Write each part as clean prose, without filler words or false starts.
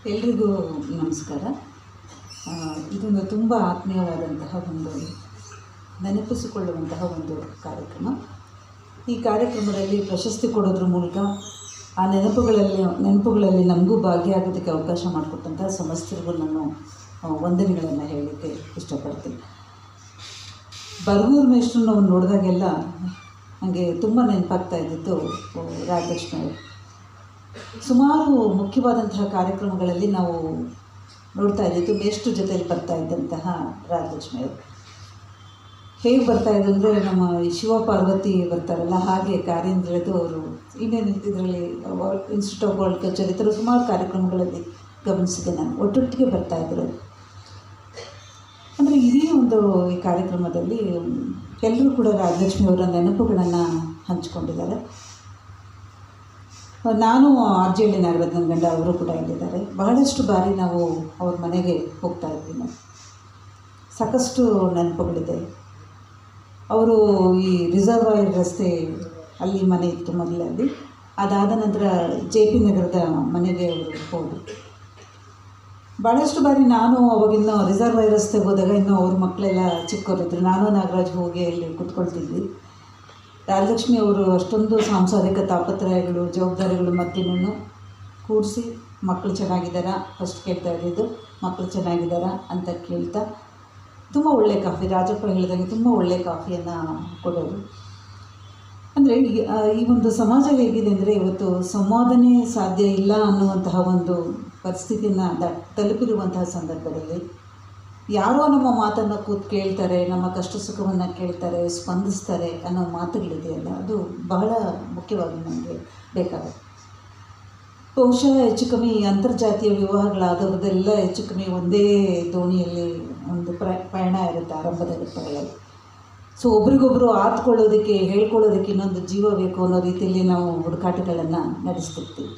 ಎಲ್ರಿಗೂ ನಮಸ್ಕಾರ. ಇದೊಂದು ತುಂಬ ಆತ್ಮೀಯವಾದಂತಹ ಒಂದು ನೆನಪಿಸಿಕೊಳ್ಳುವಂತಹ ಒಂದು ಕಾರ್ಯಕ್ರಮ. ಈ ಕಾರ್ಯಕ್ರಮದಲ್ಲಿ ಪ್ರಶಸ್ತಿ ಕೊಡೋದ್ರ ಮೂಲಕ ಆ ನೆನಪುಗಳಲ್ಲಿ ನಮಗೂ ಭಾಗಿಯಾಗೋದಕ್ಕೆ ಅವಕಾಶ ಮಾಡಿಕೊಟ್ಟಂತಹ ಸಮಸ್ತರಿಗೂ ನಾನು ವಂದನೆಗಳನ್ನು ಹೇಳಲಿಕ್ಕೆ ಇಷ್ಟಪಡ್ತೀನಿ. ಬರಗೂರು ಮೇಷ್ಟ್ರನ್ನ ನೋಡಿದಾಗೆಲ್ಲ ನನಗೆ ತುಂಬ ನೆನಪಾಗ್ತಾ ಇದ್ದಿದ್ದು ರಾಜಲಕ್ಷ್ಮಿ ಅವರು. ಸುಮಾರು ಮುಖ್ಯವಾದಂತಹ ಕಾರ್ಯಕ್ರಮಗಳಲ್ಲಿ ನಾವು ನೋಡ್ತಾ ಇದ್ದಿದ್ದು ಮೇಷ್ಟ್ರ ಜೊತೆಯಲ್ಲಿ ಬರ್ತಾ ಇದ್ದಂತಹ ರಾಜಲಕ್ಷ್ಮಿ ಅವರು. ಹೇಗೆ ಬರ್ತಾಯಿದ್ದು ಅಂದರೆ, ನಮ್ಮ ಶಿವ ಪಾರ್ವತಿ ಬರ್ತಾರಲ್ಲ ಹಾಗೆ ಕಾರ್ಯನಿರತು ಅವರು ಇನ್ನೇನು ಇದರಲ್ಲಿ ಇನ್ಸ್ಟಿಟ್ಯೂಟ್ ಆಫ್ ವರ್ಲ್ಡ್ ಕಲ್ಚರ್ ಈ ಥರ ಸುಮಾರು ಕಾರ್ಯಕ್ರಮಗಳಲ್ಲಿ ಗಮನಿಸಿದೆ ನಾನು. ಒಟ್ಟೊಟ್ಟಿಗೆ ಬರ್ತಾಯಿದ್ರು. ಅಂದರೆ ಇಡೀ ಈ ಕಾರ್ಯಕ್ರಮದಲ್ಲಿ ಎಲ್ಲರೂ ಕೂಡ ರಾಜಲಕ್ಷ್ಮಿ ಅವರ ನೆನಪುಗಳನ್ನು ಹಂಚಿಕೊಂಡಿದ್ದಾರೆ. ನಾನು RJ ನಾಗರಾಜ್ ನನ್ನ ಗಂಡ ಅವರು ಕೂಡ ಇಲ್ಲಿದ್ದಾರೆ. ಬಹಳಷ್ಟು ಬಾರಿ ನಾವು ಅವ್ರ ಮನೆಗೆ ಹೋಗ್ತಾ ಇದ್ವಿ. ನಾವು ಸಾಕಷ್ಟು ನೆನಪುಗಳಿದೆ. ಅವರು ಈ ರಿಸರ್ವಾಯರ್ ರಸ್ತೆ ಅಲ್ಲಿ ಮನೆ ಇತ್ತು ಮೊದಲಲ್ಲಿ. ಅದಾದ ನಂತರ JP ನಗರದ ಮನೆಗೆ ಅವರು ಹೋದರು. ಭಾಳಷ್ಟು ಬಾರಿ ನಾನು ಅವಾಗಿನ್ನೂ ರಿಸರ್ವಾಯರ್ ರಸ್ತೆಗೆ ಹೋದಾಗ ಇನ್ನೂ ಅವ್ರ ಮಕ್ಕಳೆಲ್ಲ ಚಿಕ್ಕವರಿದ್ದರು. ನಾನು ನಾಗರಾಜ್ ಹೋಗಿ ಅಲ್ಲಿ ಕೂತ್ಕೊಳ್ತಿದ್ವಿ. ರಾಜಲಕ್ಷ್ಮಿ ಅವರು ಅಷ್ಟೊಂದು ಸಾಂಸಾರಿಕ ತಾಪತ್ರಯಗಳು ಜವಾಬ್ದಾರಿಗಳು ಮಧ್ಯನೂ ಕೂಡಿಸಿ ಮಕ್ಕಳು ಚೆನ್ನಾಗಿದ್ದಾರಾ ಫಸ್ಟ್ ಕೇಳ್ತಾ ಇದ್ದಿದ್ದು, ಮಕ್ಕಳು ಚೆನ್ನಾಗಿದ್ದಾರಾ ಅಂತ ಕೇಳ್ತಾ ತುಂಬ ಒಳ್ಳೆ ಕಾಫಿ, ರಾಜಪ್ಪ ಹೇಳಿದಂಗೆ ತುಂಬ ಒಳ್ಳೆ ಕಾಫಿಯನ್ನು ಕೊಡೋರು. ಅಂದರೆ ಈ ಒಂದು ಸಮಾಜ ಹೇಗಿದೆ ಅಂದರೆ, ಇವತ್ತು ಸಂವಾದನೆ ಸಾಧ್ಯ ಇಲ್ಲ ಅನ್ನುವಂತಹ ಒಂದು ಪರಿಸ್ಥಿತಿಯನ್ನು ತಲುಪಿರುವಂತಹ ಸಂದರ್ಭದಲ್ಲಿ ಯಾರೋ ನಮ್ಮ ಮಾತನ್ನು ಕೂತು ಕೇಳ್ತಾರೆ, ನಮ್ಮ ಕಷ್ಟ ಸುಖವನ್ನು ಕೇಳ್ತಾರೆ, ಸ್ಪಂದಿಸ್ತಾರೆ ಅನ್ನೋ ಮಾತುಗಳಿದೆಯಲ್ಲ, ಅದು ಬಹಳ ಮುಖ್ಯವಾಗಿ ನಮಗೆ ಬೇಕಾಗುತ್ತೆ. ಬಹುಶಃ ಹೆಚ್ಚು ಕಮ್ಮಿ ಅಂತರ್ಜಾತೀಯ ವಿವಾಹಗಳಾದವ್ರದ್ದೆಲ್ಲ ಹೆಚ್ಚು ಕಮ್ಮಿ ಒಂದೇ ದೋಣಿಯಲ್ಲಿ ಒಂದು ಪಯಣ ಇರುತ್ತೆ ಆರಂಭದ ಘಟ್ಟಗಳಲ್ಲಿ. ಸೊ ಒಬ್ರಿಗೊಬ್ಬರು ಆತ್ಕೊಳ್ಳೋದಕ್ಕೆ, ಹೇಳ್ಕೊಳ್ಳೋದಕ್ಕೆ ಇನ್ನೊಂದು ಜೀವ ಬೇಕು ಅನ್ನೋ ರೀತಿಯಲ್ಲಿ ನಾವು ಹುಡುಕಾಟಗಳನ್ನು ನಡೆಸ್ತಿರ್ತೀವಿ.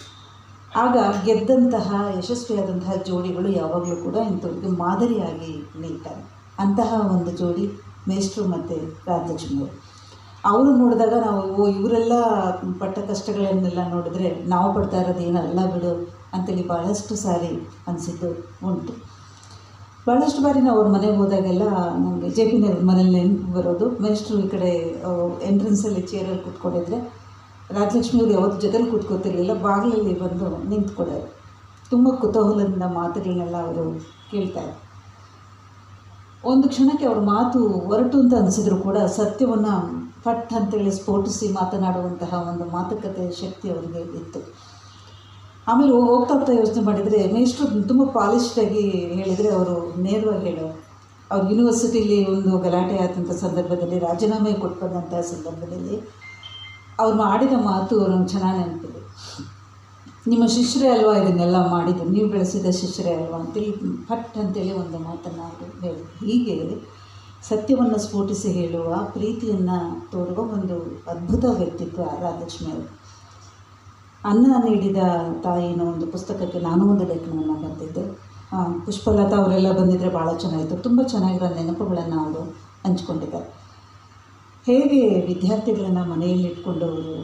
ಆಗ ಗೆದ್ದಂತಹ ಯಶಸ್ವಿಯಾದಂತಹ ಜೋಡಿಗಳು ಯಾವಾಗಲೂ ಕೂಡ ಇಂಥವ್ರಿಗೆ ಮಾದರಿಯಾಗಿ ನಿಲ್ತಾರೆ. ಅಂತಹ ಒಂದು ಜೋಡಿ ಮೇಷ್ಟ್ರು ಮತ್ತು ರಾಜಲಕ್ಷ್ಮಿ ಅವರು ನೋಡಿದಾಗ ನಾವು ಇವರೆಲ್ಲ ಪಟ್ಟ ಕಷ್ಟಗಳನ್ನೆಲ್ಲ ನೋಡಿದ್ರೆ ನಾವು ಪಡ್ತಾ ಇರೋದು ಏನಲ್ಲ ಬಿಡು ಅಂತೇಳಿ ಭಾಳಷ್ಟು ಸಾರಿ ಅನಿಸಿದ್ದು ಉಂಟು. ಭಾಳಷ್ಟು ಬಾರಿ ನಾವು ಅವ್ರ ಮನೆಗೆ ಹೋದಾಗೆಲ್ಲ ನನಗೆ JP ನಗರದ ಮನೇಲಿ ನೆನಪು ಬರೋದು, ಮೇಷ್ಟ್ರು ಈ ಕಡೆ ಎಂಟ್ರೆನ್ಸಲ್ಲಿ ಚೇರಲ್ಲಿ ಕೂತ್ಕೊಂಡಿದ್ರೆ ರಾಜಲಕ್ಷ್ಮಿಯವರು ಯಾವತ್ತು ಜೊತೆಲಿ ಕೂತ್ಕೋತಿರ್ಲಿಲ್ಲ, ಬಾಗಿಲಲ್ಲಿ ಬಂದು ನಿಂತ್ಕೊಡೋರು. ತುಂಬ ಕುತೂಹಲದಿಂದ ಮಾತುಗಳನ್ನೆಲ್ಲ ಅವರು ಕೇಳ್ತಾರೆ. ಒಂದು ಕ್ಷಣಕ್ಕೆ ಅವ್ರ ಮಾತು ಹೊರಟು ಅಂತ ಅನಿಸಿದ್ರು ಕೂಡ ಸತ್ಯವನ್ನು ಪಟ್ ಅಂತೇಳಿ ಸ್ಫೋಟಿಸಿ ಮಾತನಾಡುವಂತಹ ಒಂದು ಮಾತುಕತೆ ಶಕ್ತಿ ಅವರಿಗೆ ಇತ್ತು. ಆಮೇಲೆ ಹೋಗ್ತಾ ಯೋಚನೆ ಮಾಡಿದರೆ ಮೇಷ್ಟ್ರು ತುಂಬ ಪಾಲಿಶ್ಡಾಗಿ ಹೇಳಿದರೆ ಅವರು ನೇರವಾಗಿ ಹೇಳೋರು. ಅವ್ರು ಯೂನಿವರ್ಸಿಟಿಲಿ ಒಂದು ಗಲಾಟೆ ಆದಂಥ ಸಂದರ್ಭದಲ್ಲಿ ರಾಜೀನಾಮೆ ಕೊಟ್ಟು ಬಂದಂಥ ಸಂದರ್ಭದಲ್ಲಿ ಅವ್ರು ಮಾಡಿದ ಮಾತು ನಮ್ಗೆ ಚೆನ್ನಾಗಿ ನೆನಪಿದೆ. ನಿಮ್ಮ ಶಿಷ್ಯರೇ ಅಲ್ವಾ ಇದನ್ನೆಲ್ಲ ಮಾಡಿದ್ದು, ನೀವು ಬೆಳೆಸಿದ ಶಿಷ್ಯರೇ ಅಲ್ವಾ ಅಂತೇಳಿ ಪಟ್ ಅಂತೇಳಿ ಒಂದು ಮಾತನ್ನು ಅವರು ಹೇಳಿ. ಹೀಗೆ ಸತ್ಯವನ್ನು ಸ್ಫೋಟಿಸಿ ಹೇಳುವ, ಪ್ರೀತಿಯನ್ನು ತೋರುವ ಒಂದು ಅದ್ಭುತ ವ್ಯಕ್ತಿತ್ವ ರಾಜಲಕ್ಷ್ಮಿ ಅವರು. ಅನ್ನ ನೀಡಿದ ತಾಯಿನ ಒಂದು ಪುಸ್ತಕಕ್ಕೆ ನಾನು ಒಂದು ಲೇಖನವನ್ನು ಬರೆದಿದ್ದೆ. ಪುಷ್ಪಲತಾ ಅವರೆಲ್ಲ ಬಂದಿದ್ದರೆ ಭಾಳ ಚೆನ್ನಾಗಿತ್ತು. ತುಂಬ ಚೆನ್ನಾಗಿರೋ ನೆನಪುಗಳನ್ನು ಅವರು ಹಂಚ್ಕೊಂಡಿದ್ದಾರೆ. ಹೇಗೆ ವಿದ್ಯಾರ್ಥಿಗಳನ್ನು ಮನೆಯಲ್ಲಿ ಇಟ್ಕೊಂಡು ಅವರು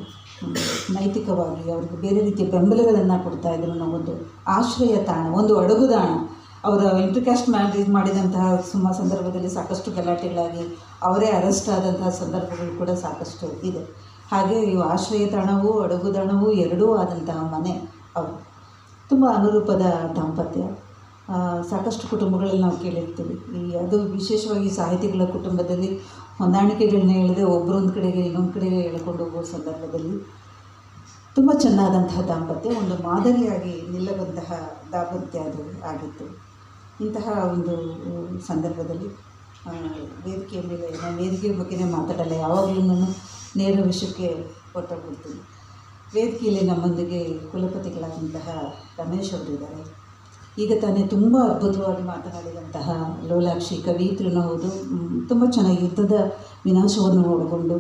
ನೈತಿಕವಾಗಿ ಅವ್ರಿಗೆ ಬೇರೆ ರೀತಿಯ ಬೆಂಬಲಗಳನ್ನು ಕೊಡ್ತಾಯಿದ್ರು ಅನ್ನೋ ಒಂದು ಆಶ್ರಯ ತಾಣ, ಒಂದು ಅಡಗುದಾಣ. ಅವರ ಇಂಟರ್ಕ್ಯಾಸ್ಟ್ ಮ್ಯಾರೇಜ್ ಮಾಡಿದಂತಹ ಸಂದರ್ಭದಲ್ಲಿ ಸಾಕಷ್ಟು ಗಲಾಟೆಗಳಾಗಿ ಅವರೇ ಅರೆಸ್ಟ್ ಆದಂತಹ ಸಂದರ್ಭಗಳು ಕೂಡ ಸಾಕಷ್ಟು ಇದೆ. ಹಾಗೆ ಇವು ಆಶ್ರಯ ತಾಣವೂ ಅಡಗುದಾಣವೂ ಎರಡೂ ಆದಂತಹ ಮನೆ ಅವರು. ತುಂಬ ಅನುರೂಪದ ದಾಂಪತ್ಯ. ಸಾಕಷ್ಟು ಕುಟುಂಬಗಳಲ್ಲಿ ನಾವು ಕೇಳಿರ್ತೀವಿ. ಅದು ವಿಶೇಷವಾಗಿ ಸಾಹಿತಿಗಳ ಕುಟುಂಬದಲ್ಲಿ ಹೊಂದಾಣಿಕೆಗಳನ್ನ ಹೇಳಿದೆ ಒಬ್ಬರೊಂದು ಕಡೆಗೆ ಇನ್ನೊಂದು ಕಡೆಗೆ ಎಳ್ಕೊಂಡು ಹೋಗೋ ಸಂದರ್ಭದಲ್ಲಿ ತುಂಬ ಚೆನ್ನಾದಂತಹ ದಾಂಪತ್ಯ, ಒಂದು ಮಾದರಿಯಾಗಿ ನಿಲ್ಲುವಂತಹ ದಾಂಪತ್ಯ ಅದು ಆಗಿತ್ತು. ಇಂತಹ ಒಂದು ಸಂದರ್ಭದಲ್ಲಿ ವೇದಿಕೆಯ ಮೇಲೆ, ನಾನು ವೇದಿಕೆ ಬಗ್ಗೆನೇ ಮಾತಾಡಲ್ಲ, ಯಾವಾಗಲೂ ನೇರ ವಿಷಯಕ್ಕೆ ಕೊಡ್ತೀನಿ. ವೇದಿಕೆಯಲ್ಲಿ ನಮ್ಮೊಂದಿಗೆ ಕುಲಪತಿಗಳಾದಂತಹ ರಮೇಶ್ ಅವರಿದ್ದಾರೆ. ಈಗ ತಾನೇ ತುಂಬ ಅದ್ಭುತವಾಗಿ ಮಾತನಾಡಿದಂತಹ ಲೋಲಾಕ್ಷಿ ಕವಿಯತ್ರಿನೂ ಹೌದು. ತುಂಬ ಚೆನ್ನಾಗಿ ಯುದ್ಧದ ವಿನಾಶವನ್ನು ಒಳಗೊಂಡು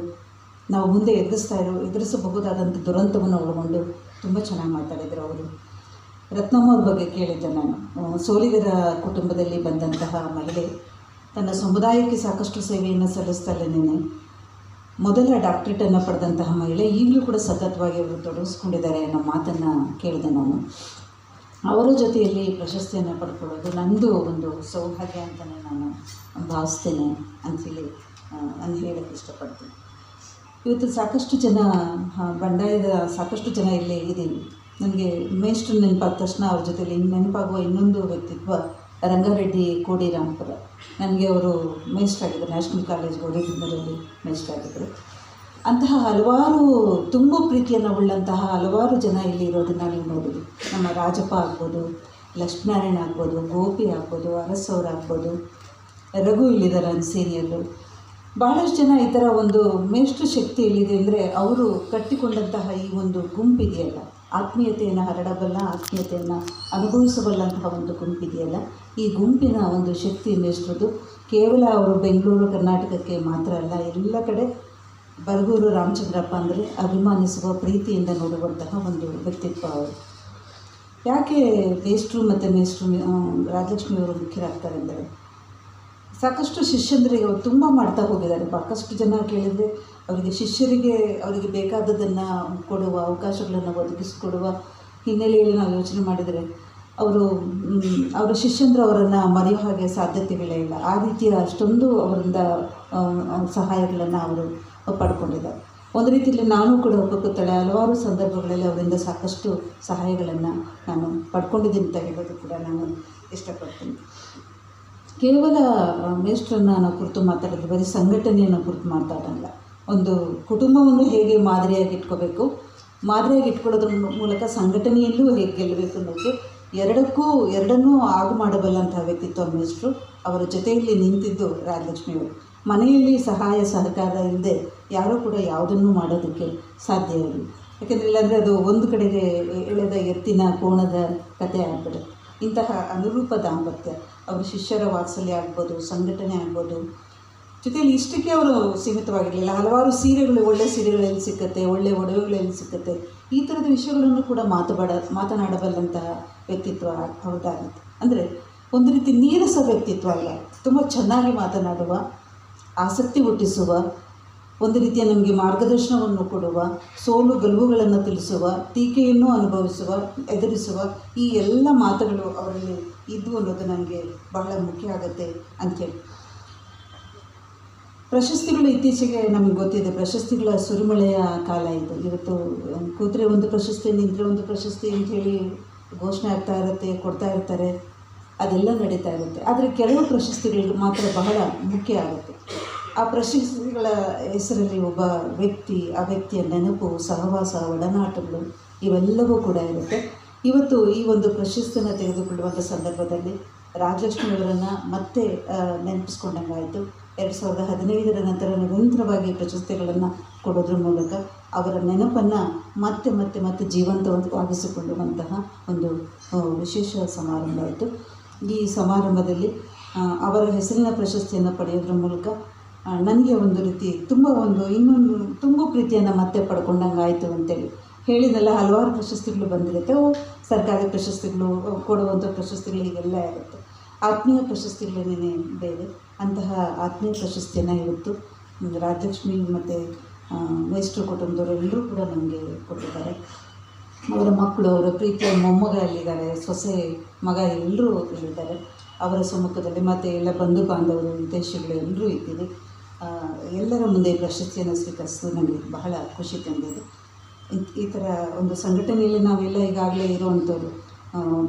ನಾವು ಮುಂದೆ ಎದುರಿಸಬಹುದಾದಂಥ ದುರಂತವನ್ನು ಒಳಗೊಂಡು ತುಂಬ ಚೆನ್ನಾಗಿ ಮಾತಾಡಿದರು ಅವರು. ರತ್ನಮ್ಮ ಅವ್ರ ಬಗ್ಗೆ ಕೇಳಿದ್ದೆ ನಾನು. ಸೋಲಿಗರ ಕುಟುಂಬದಲ್ಲಿ ಬಂದಂತಹ ಮಹಿಳೆ, ತನ್ನ ಸಮುದಾಯಕ್ಕೆ ಸಾಕಷ್ಟು ಸೇವೆಯನ್ನು ಸಲ್ಲಿಸ್ತಾಳೇನೆ. ಮೊದಲ ಡಾಕ್ಟ್ರೇಟನ್ನು ಪಡೆದಂತಹ ಮಹಿಳೆ, ಈಗಲೂ ಕೂಡ ಸತತವಾಗಿ ಅವರು ತೊಡಗಿಸ್ಕೊಂಡಿದ್ದಾರೆ ಅನ್ನೋ ಮಾತನ್ನು ಕೇಳಿದೆ ನಾನು. ಅವರ ಜೊತೆಯಲ್ಲಿ ಪ್ರಶಸ್ತಿಯನ್ನು ಪಡ್ಕೊಳ್ಳೋದು ನನ್ನದು ಒಂದು ಸೌಭಾಗ್ಯ ಅಂತಲೇ ನಾನು ಭಾವಿಸ್ತೇನೆ ಅಂಥೇಳಿ ನಾನು ಹೇಳೋಕ್ಕೆ ಇಷ್ಟಪಡ್ತೀನಿ. ಇವತ್ತು ಸಾಕಷ್ಟು ಜನ ಬಂಡಾಯದ ಸಾಕಷ್ಟು ಜನ ಇಲ್ಲಿ ಇದ್ದೀವಿ. ನನಗೆ ಮೇಷ್ಟ್ರು ನೆನಪಾದ ತಕ್ಷಣ ಅವ್ರ ಜೊತೆಲಿ ನೆನಪಾಗುವ ಇನ್ನೊಂದು ವ್ಯಕ್ತಿತ್ವ ರಂಗಾರೆಡ್ಡಿ ಕೋಡಿರಾಂಪುರ. ನನಗೆ ಅವರು ಮೇಷ್ಟ್ರಾಗಿದ್ದರು, ನ್ಯಾಷನಲ್ ಕಾಲೇಜ್ ಗೌರಿಬಿದನೂರಲ್ಲಿ ಮೇಷ್ಟ್ರಾಗಿದ್ದರು. ಅಂತಹ ಹಲವಾರು ತುಂಬ ಪ್ರೀತಿಯನ್ನು ಉಳ್ಳಂತಹ ಹಲವಾರು ಜನ ಇಲ್ಲಿ ಇರೋದನ್ನು ನೀವು ನೋಡೋದು. ನಮ್ಮ ರಾಜಪ್ಪ ಆಗ್ಬೋದು, ಲಕ್ಷ್ಮೀನಾರಾಯಣ ಆಗ್ಬೋದು, ಗೋಪಿ ಆಗ್ಬೋದು, ಅರಸವ್ರು ಆಗ್ಬೋದು, ರಘು ಇಲ್ಲಿದ್ದಾರೆ ಸೀನಿಯರು. ಭಾಳಷ್ಟು ಜನ ಈ ಥರ ಒಂದು ಮೇಷ್ಟ್ರ ಶಕ್ತಿ ಎಲ್ಲಿದೆ ಅಂದರೆ ಅವರು ಕಟ್ಟಿಕೊಂಡಂತಹ ಈ ಒಂದು ಗುಂಪಿದೆಯಲ್ಲ, ಆತ್ಮೀಯತೆಯನ್ನು ಹರಡಬಲ್ಲ, ಆತ್ಮೀಯತೆಯನ್ನು ಅನುಭವಿಸಬಲ್ಲಂತಹ ಒಂದು ಗುಂಪಿದೆಯಲ್ಲ, ಈ ಗುಂಪಿನ ಒಂದು ಶಕ್ತಿ ಮೇಷ್ಟ್ರದ್ದು ಕೇವಲ ಅವರು ಬೆಂಗಳೂರು ಕರ್ನಾಟಕಕ್ಕೆ ಮಾತ್ರ ಅಲ್ಲ, ಎಲ್ಲ ಕಡೆ ಬರಗೂರು ರಾಮಚಂದ್ರಪ್ಪ ಅಂದರೆ ಅಭಿಮಾನಿಸುವ ಪ್ರೀತಿಯಿಂದ ನೋಡುವಂತಹ ಒಂದು ವ್ಯಕ್ತಿತ್ವ ಅವರು. ಯಾಕೆ ಮೇಷ್ಟ್ರು ಮತ್ತು ಮೇಷ್ಟ್ರು ರಾಜಲಕ್ಷ್ಮಿಯವರು ಮುಖ್ಯರಾಗ್ತಾರೆ ಅಂದರೆ ಸಾಕಷ್ಟು ಶಿಷ್ಯಂದರಿಗೆ ಅವರು ತುಂಬ ಮಾಡ್ತಾ ಹೋಗಿದ್ದಾರೆ. ಸಾಕಷ್ಟು ಜನ ಕೇಳಿದರೆ ಅವರಿಗೆ ಶಿಷ್ಯರಿಗೆ ಅವರಿಗೆ ಬೇಕಾದದನ್ನು ಕೊಡುವ ಅವಕಾಶಗಳನ್ನು ಒದಗಿಸಿಕೊಡುವ ಹಿನ್ನೆಲೆಯಲ್ಲಿ ನಾವು ಯೋಚನೆ ಮಾಡಿದರೆ ಅವರ ಶಿಷ್ಯಂದರು ಅವರನ್ನು ಮರೆಯೋ ಹಾಗೆ ಸಾಧ್ಯತೆಗಳೇ ಇಲ್ಲ. ಆ ರೀತಿಯ ಅಷ್ಟೊಂದು ಅವರಿಂದ ಸಹಾಯಗಳನ್ನು ಅವರು ಪಡ್ಕೊಂಡಿದ್ದಾರೆ. ಒಂದು ರೀತಿಯಲ್ಲಿ ನಾನು ಕೂಡ ಒಪ್ಪುತ್ತೇನೆ, ಹಲವಾರು ಸಂದರ್ಭಗಳಲ್ಲಿ ಅವರಿಂದ ಸಾಕಷ್ಟು ಸಹಾಯಗಳನ್ನು ನಾನು ಪಡ್ಕೊಂಡಿದ್ದೀನಿ ಅಂತ ಹೇಳೋದು ಕೂಡ ನಾನು ಇಷ್ಟಪಡ್ತೀನಿ. ಕೇವಲ ಮೇಷ್ಟ್ರನ್ನು ನಾವು ಕುರಿತು ಮಾತಾಡೋದು ಬರೀ ಸಂಘಟನೆಯನ್ನು ಕುರಿತು ಮಾತಾಡೋಲ್ಲ. ಒಂದು ಕುಟುಂಬವನ್ನು ಹೇಗೆ ಮಾದರಿಯಾಗಿ ಇಟ್ಕೋಬೇಕು, ಮಾದರಿಯಾಗಿ ಇಟ್ಕೊಳ್ಳೋದ್ರ ಮೂಲಕ ಸಂಘಟನೆಯಲ್ಲೂ ಹೇಗೆ ಗೆಲ್ಲಬೇಕು ಅನ್ನೋಕ್ಕೆ ಎರಡನ್ನೂ ಆಗು ಮಾಡಬಲ್ಲಂತಹ ವ್ಯಕ್ತಿತ್ವ ಮೇಷ್ಟ್ರು. ಅವರ ಜೊತೆಯಲ್ಲಿ ನಿಂತಿದ್ದು ರಾಜಲಕ್ಷ್ಮಿಯವರು. ಮನೆಯಲ್ಲಿ ಸಹಾಯ ಸಹಕಾರ ಇಲ್ಲದೆ ಯಾರೂ ಕೂಡ ಯಾವುದನ್ನೂ ಮಾಡೋದಕ್ಕೆ ಸಾಧ್ಯ ಇಲ್ಲ. ಯಾಕೆಂದರೆ ಇಲ್ಲಾಂದರೆ ಅದು ಒಂದು ಕಡೆಗೆ ಎಳೆದ ಎತ್ತಿನ ಕೋಣದ ಕಥೆ ಆಗ್ಬಿಡುತ್ತೆ. ಇಂತಹ ಅನುರೂಪ ದಾಂಪತ್ಯ, ಅವರ ಶಿಷ್ಯರ ವಾತ್ಸಲ್ಯ ಆಗ್ಬೋದು, ಸಂಘಟನೆ ಆಗ್ಬೋದು. ಜೊತೆಯಲ್ಲಿ ಇಷ್ಟಕ್ಕೆ ಅವರು ಸೀಮಿತವಾಗಿರಲಿಲ್ಲ. ಹಲವಾರು ಸೀರೆಗಳು, ಒಳ್ಳೆ ಸೀರೆಗಳಲ್ಲಿ ಸಿಕ್ಕತ್ತೆ, ಒಳ್ಳೆ ಒಡವೆಗಳಲ್ಲಿ ಸಿಕ್ಕತ್ತೆ. ಈ ಥರದ ವಿಷಯಗಳನ್ನು ಕೂಡ ಮಾತನಾಡಬಲ್ಲಂತಹ ವ್ಯಕ್ತಿತ್ವ ಅವ್ರದ್ದಾಗುತ್ತೆ. ಅಂದರೆ ಒಂದು ರೀತಿ ನೀರಸ ವ್ಯಕ್ತಿತ್ವ ಅಲ್ಲ, ತುಂಬ ಚೆನ್ನಾಗಿ ಮಾತನಾಡುವ, ಆಸಕ್ತಿ ಹುಟ್ಟಿಸುವ, ಒಂದು ರೀತಿಯ ನಮಗೆ ಮಾರ್ಗದರ್ಶನವನ್ನು ಕೊಡುವ, ಸೋಲು ಗೆಲುವುಗಳನ್ನು ತಿಳಿಸುವ, ಟೀಕೆಯನ್ನು ಅನುಭವಿಸುವ, ಎದುರಿಸುವ ಈ ಎಲ್ಲ ಮಾತುಗಳು ಅವರಲ್ಲಿ ಇದ್ದು ಅನ್ನೋದು ನನಗೆ ಬಹಳ ಮುಖ್ಯ ಆಗುತ್ತೆ ಅಂಥೇಳಿ. ಪ್ರಶಸ್ತಿಗಳು ಇತ್ತೀಚೆಗೆ ನಮಗೆ ಗೊತ್ತಿದೆ, ಪ್ರಶಸ್ತಿಗಳ ಸುರಿಮಳೆಯ ಕಾಲ ಇದು. ಇವತ್ತು ಕೂತ್ರೆ ಒಂದು ಪ್ರಶಸ್ತಿ, ನಿಂತರೆ ಒಂದು ಪ್ರಶಸ್ತಿ ಅಂಥೇಳಿ ಘೋಷಣೆ ಆಗ್ತಾ ಇರುತ್ತೆ, ಕೊಡ್ತಾ ಇರ್ತಾರೆ, ಅದೆಲ್ಲ ನಡೀತಾ ಇರುತ್ತೆ. ಆದರೆ ಕೆಲವು ಪ್ರಶಸ್ತಿಗಳಿಗೆ ಮಾತ್ರ ಬಹಳ ಮುಖ್ಯ ಆಗುತ್ತೆ. ಆ ಪ್ರಶಸ್ತಿಗಳ ಹೆಸರಲ್ಲಿ ಒಬ್ಬ ವ್ಯಕ್ತಿ, ಆ ವ್ಯಕ್ತಿಯ ನೆನಪು, ಸಹವಾಸ, ಒಡನಾಟಗಳು ಇವೆಲ್ಲವೂ ಕೂಡ ಇರುತ್ತೆ. ಇವತ್ತು ಈ ಒಂದು ಪ್ರಶಸ್ತಿಯನ್ನು ತೆಗೆದುಕೊಳ್ಳುವಂಥ ಸಂದರ್ಭದಲ್ಲಿ ರಾಜಲಕ್ಷ್ಮಿಯವರನ್ನು ಮತ್ತೆ ನೆನಪಿಸ್ಕೊಂಡಂಗಾಯಿತು. 2015 ನಂತರ ನಿರಂತರವಾಗಿ ಪ್ರಶಸ್ತಿಗಳನ್ನು ಕೊಡೋದ್ರ ಮೂಲಕ ಅವರ ನೆನಪನ್ನು ಮತ್ತೆ ಜೀವಂತವಾಗಿಸಿಕೊಳ್ಳುವಂತಹ ಒಂದು ವಿಶೇಷ ಸಮಾರಂಭ ಆಯಿತು. ಈ ಸಮಾರಂಭದಲ್ಲಿ ಅವರ ಹೆಸರಿನ ಪ್ರಶಸ್ತಿಯನ್ನು ಪಡೆಯೋದ್ರ ಮೂಲಕ ನನಗೆ ಒಂದು ರೀತಿ ತುಂಬ ಪ್ರೀತಿಯನ್ನು ಮತ್ತೆ ಪಡ್ಕೊಂಡಂಗಾಯಿತು ಅಂತೇಳಿ ಹೇಳಿದೆಲ್ಲ. ಹಲವಾರು ಪ್ರಶಸ್ತಿಗಳು ಬಂದಿರುತ್ತೆ, ಸರ್ಕಾರಿ ಪ್ರಶಸ್ತಿಗಳು, ಕೊಡುವಂಥ ಪ್ರಶಸ್ತಿಗಳು ಹೀಗೆಲ್ಲ ಇರುತ್ತೆ. ಆತ್ಮೀಯ ಪ್ರಶಸ್ತಿಗಳೇನೇ ಬೇರೆ. ಅಂತಹ ಆತ್ಮೀಯ ಪ್ರಶಸ್ತಿಯನ್ನು ಇವತ್ತು ರಾಜಲಕ್ಷ್ಮಿ ಮತ್ತು ಮೇಷ್ಟ್ರು ಕುಟುಂಬದವರು ಎಲ್ಲರೂ ಕೂಡ ನಮಗೆ ಕೊಟ್ಟಿದ್ದಾರೆ. ಅವರ ಮಕ್ಕಳು, ಅವರ ಪ್ರೀತಿಯ ಮೊಮ್ಮಗ ಇಲ್ಲಿದ್ದಾರೆ, ಸೊಸೆ ಮಗ ಎಲ್ಲರೂ ಇಲ್ಲಿದ್ದಾರೆ ಅವರ ಸಮ್ಮುಖದಲ್ಲಿ. ಮತ್ತು ಎಲ್ಲ ಬಂಧು ಬಾಂಧವರು, ವಿದೇಶಿಗಳು ಎಲ್ಲರೂ ಇದ್ದೀವಿ. ಎಲ್ಲರ ಮುಂದೆ ಪ್ರಶಸ್ತಿಯನ್ನು ಸ್ವೀಕರಿಸೋದು ನನಗೆ ಬಹಳ ಖುಷಿ ತಂದಿದೆ. ಈ ಥರ ಒಂದು ಸಂಘಟನೆಯಲ್ಲಿ ನಾವೆಲ್ಲ ಈಗಾಗಲೇ ಇರುವಂಥವ್ರು,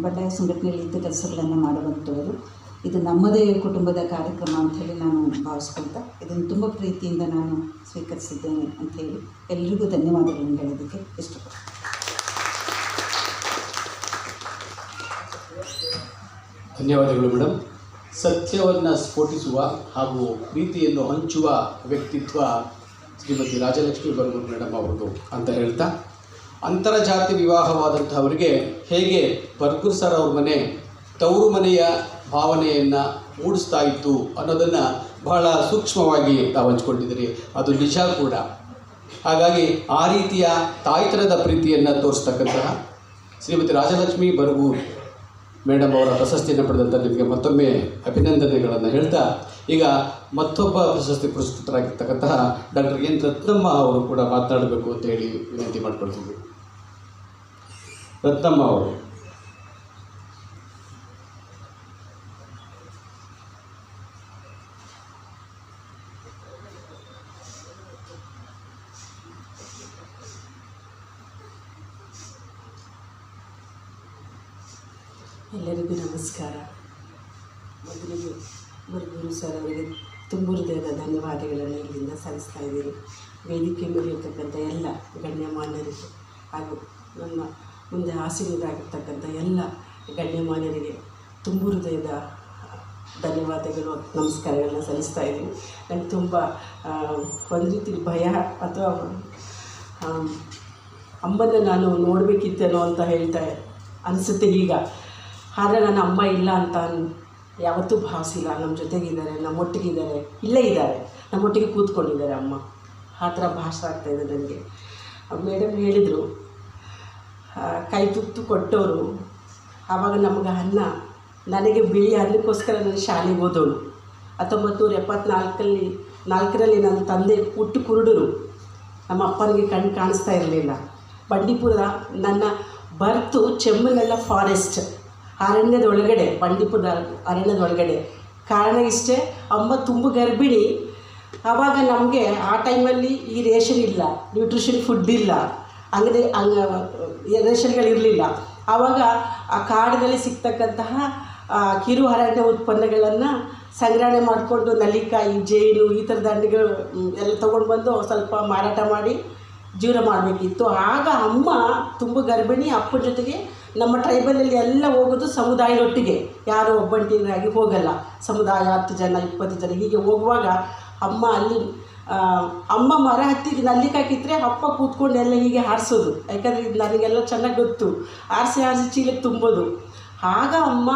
ಬಂಡಾಯ ಸಂಘಟನೆಯಲ್ಲಿ ಇದ್ದ ಕೆಲಸಗಳನ್ನು ಮಾಡುವಂಥವರು. ಇದು ನಮ್ಮದೇ ಕುಟುಂಬದ ಕಾರ್ಯಕ್ರಮ ಅಂಥೇಳಿ ನಾನು ಭಾವಿಸ್ಕೊಳ್ತಾ ಇದನ್ನು ತುಂಬ ಪ್ರೀತಿಯಿಂದ ನಾನು ಸ್ವೀಕರಿಸಿದ್ದೇನೆ ಅಂಥೇಳಿ ಎಲ್ರಿಗೂ ಧನ್ಯವಾದಗಳನ್ನು ಹೇಳೋದಕ್ಕೆ ಇಷ್ಟಪಡ್ತೀನಿ. ಧನ್ಯವಾದಗಳು ಮೇಡಮ್. ಸತ್ಯವನ್ನು ಸ್ಫೋಟಿಸುವ ಹಾಗೂ ಪ್ರೀತಿಯನ್ನು ಹಂಚುವ ವ್ಯಕ್ತಿತ್ವ ಶ್ರೀಮತಿ ರಾಜಲಕ್ಷ್ಮಿ ಬರಗೂರು ಮೇಡಮ್ ಅವರದು ಅಂತ ಹೇಳ್ತಾ, ಅಂತರಜಾತಿ ವಿವಾಹವಾದಂಥವರಿಗೆ ಹೇಗೆ ಬರಗೂರು ಸರ್ ಅವ್ರ ಮನೆ ತವರು ಮನೆಯ ಭಾವನೆಯನ್ನು ಮೂಡಿಸ್ತಾ ಇತ್ತು ಅನ್ನೋದನ್ನು ಬಹಳ ಸೂಕ್ಷ್ಮವಾಗಿ ತಾವು ಹಂಚ್ಕೊಂಡಿದ್ದೀರಿ. ಅದು ನಿಜ ಕೂಡ. ಹಾಗಾಗಿ ಆ ರೀತಿಯ ತಾಯ್ತನದ ಪ್ರೀತಿಯನ್ನು ತೋರಿಸ್ತಕ್ಕಂತಹ ಶ್ರೀಮತಿ ರಾಜಲಕ್ಷ್ಮಿ ಬರಗೂರು ಮೇಡಮ್ ಅವರ ಪ್ರಶಸ್ತಿಯನ್ನು ಪಡೆದಂಥ ನಿಮಗೆ ಮತ್ತೊಮ್ಮೆ ಅಭಿನಂದನೆಗಳನ್ನು ಹೇಳ್ತಾ, ಈಗ ಮತ್ತೊಬ್ಬ ಪ್ರಶಸ್ತಿ ಪುರಸ್ಕೃತರಾಗಿರ್ತಕ್ಕಂತಹ ಡಾಕ್ಟರ್ ಎನ್ ರತ್ನಮ್ಮ ಅವರು ಕೂಡ ಮಾತನಾಡಬೇಕು ಅಂತ ಹೇಳಿ ವಿನಂತಿ ಮಾಡಿಕೊಳ್ತೀವಿ. ರತ್ನಮ್ಮ ಅವರು. ಎಲ್ಲರಿಗೂ ನಮಸ್ಕಾರ. ಮೊದಲಿಗೆ ಗುರು ಸರ್ ಅವರಿಗೆ ತುಂಬ ಹೃದಯದ ಧನ್ಯವಾದಗಳನ್ನು ಇಲ್ಲಿಂದ ಸಲ್ಲಿಸ್ತಾ ಇದ್ದೀನಿ. ವೇದಿಕೆ ಮೇಲಿರ್ತಕ್ಕಂಥ ಎಲ್ಲ ಗಣ್ಯಮಾನ್ಯರಿಗೆ ಹಾಗೂ ನನ್ನ ಮುಂದೆ ಆಸೀನರಾಗಿರ್ತಕ್ಕಂಥ ಎಲ್ಲ ಗಣ್ಯಮಾನ್ಯರಿಗೆ ತುಂಬ ಹೃದಯದ ಧನ್ಯವಾದಗಳು, ನಮಸ್ಕಾರಗಳನ್ನ ಸಲ್ಲಿಸ್ತಾ ಇದ್ದೀನಿ. ನನಗೆ ತುಂಬ ಒಂದು ರೀತಿ ಭಯ ಅಥವಾ ಅಮ್ಮನ ನಾನು ನೋಡಬೇಕಿತ್ತೇನೋ ಅಂತ ಹೇಳ್ತಾ ಅನಿಸುತ್ತೆ ಈಗ. ಆದರೆ ನನ್ನ ಅಮ್ಮ ಇಲ್ಲ ಅಂತ ಯಾವತ್ತೂ ಭಾವಿಸಿಲ್ಲ. ನಮ್ಮ ಜೊತೆಗಿದ್ದಾರೆ, ನಮ್ಮೊಟ್ಟಿಗಿದ್ದಾರೆ, ಇಲ್ಲೇ ಇದ್ದಾರೆ, ನಮ್ಮೊಟ್ಟಿಗೆ ಕೂತ್ಕೊಂಡಿದ್ದಾರೆ ಅಮ್ಮ. ಆ ಥರ ಭಾಷೆ ಆಗ್ತಾಯಿದೆ ನನಗೆ. ಮೇಡಮ್ ಹೇಳಿದರು, ಕೈ ತುತ್ತು ಕೊಟ್ಟವರು ಆವಾಗ ನಮಗೆ ಅನ್ನ, ನನಗೆ ಬಿಳಿ ಅನ್ನಕ್ಕೋಸ್ಕರ ನಾನು ಶಾಲೆಗೆ ಹೋದವಳು. 1974ರಲ್ಲಿ ನನ್ನ ತಂದೆ ಹುಟ್ಟು ಕುರುಡರು. ನಮ್ಮ ಅಪ್ಪನಿಗೆ ಕಣ್ಣು ಕಾಣಿಸ್ತಾ ಇರಲಿಲ್ಲ. ಬಂಡೀಪುರ ನನ್ನ ಬರ್ತು ಚೆಮ್ಮನಹಳ್ಳಿ ಫಾರೆಸ್ಟ್ ಅರಣ್ಯದೊಳಗಡೆ, ಬಂಡೀಪುರದ ಅರಣ್ಯದೊಳಗಡೆ. ಕಾರಣ ಇಷ್ಟೇ, ಅಮ್ಮ ತುಂಬ ಗರ್ಭಿಣಿ. ಆವಾಗ ನಮಗೆ ಆ ಟೈಮಲ್ಲಿ ಈ ರೇಷನ್ ಇಲ್ಲ, ನ್ಯೂಟ್ರಿಷನ್ ಫುಡ್ ಇಲ್ಲ, ಅಂಗಡಿ ರೇಷನ್ಗಳಿರಲಿಲ್ಲ. ಆವಾಗ ಆ ಕಾಡಿನಲ್ಲಿ ಸಿಗ್ತಕ್ಕಂತಹ ಕಿರು ಅರಣ್ಯ ಉತ್ಪನ್ನಗಳನ್ನು ಸಂಗ್ರಹಣೆ ಮಾಡಿಕೊಂಡು ನಲ್ಲಿಕಾಯಿ, ಜೇನು ಈ ಥರದ ಹಣ್ಣುಗಳು ಎಲ್ಲ ತೊಗೊಂಡು ಬಂದು ಸ್ವಲ್ಪ ಮಾರಾಟ ಮಾಡಿ ಜೀವನ ಮಾಡಬೇಕಿತ್ತು. ಆಗ ಅಮ್ಮ ತುಂಬ ಗರ್ಭಿಣಿ. ಅಪ್ಪನ ಜೊತೆಗೆ ನಮ್ಮ ಟ್ರೈಬಲಲ್ಲಿ ಎಲ್ಲ ಹೋಗೋದು ಸಮುದಾಯದೊಟ್ಟಿಗೆ, ಯಾರು ಒಬ್ಬಂಟಿಗರಾಗಿ ಹೋಗಲ್ಲ. ಸಮುದಾಯ 10 ಜನ 20 ಜನ ಹೀಗೆ ಹೋಗುವಾಗ ಅಮ್ಮ ಅಲ್ಲಿ ಅಮ್ಮ ಮರ ಹತ್ತಿಗೆ ನಲ್ಲಿಕಾಯಿ ಕಿತ್ತರೆ ಅಪ್ಪ ಕೂತ್ಕೊಂಡು ಎಲ್ಲ ಹೀಗೆ ಹಾರಿಸೋದು. ಯಾಕಂದರೆ ಇದು ನನಗೆಲ್ಲ ಚೆನ್ನಾಗಿ ಗೊತ್ತು. ಆರಿಸಿ ಚೀಲಕ್ಕೆ ತುಂಬೋದು. ಆಗ ಅಮ್ಮ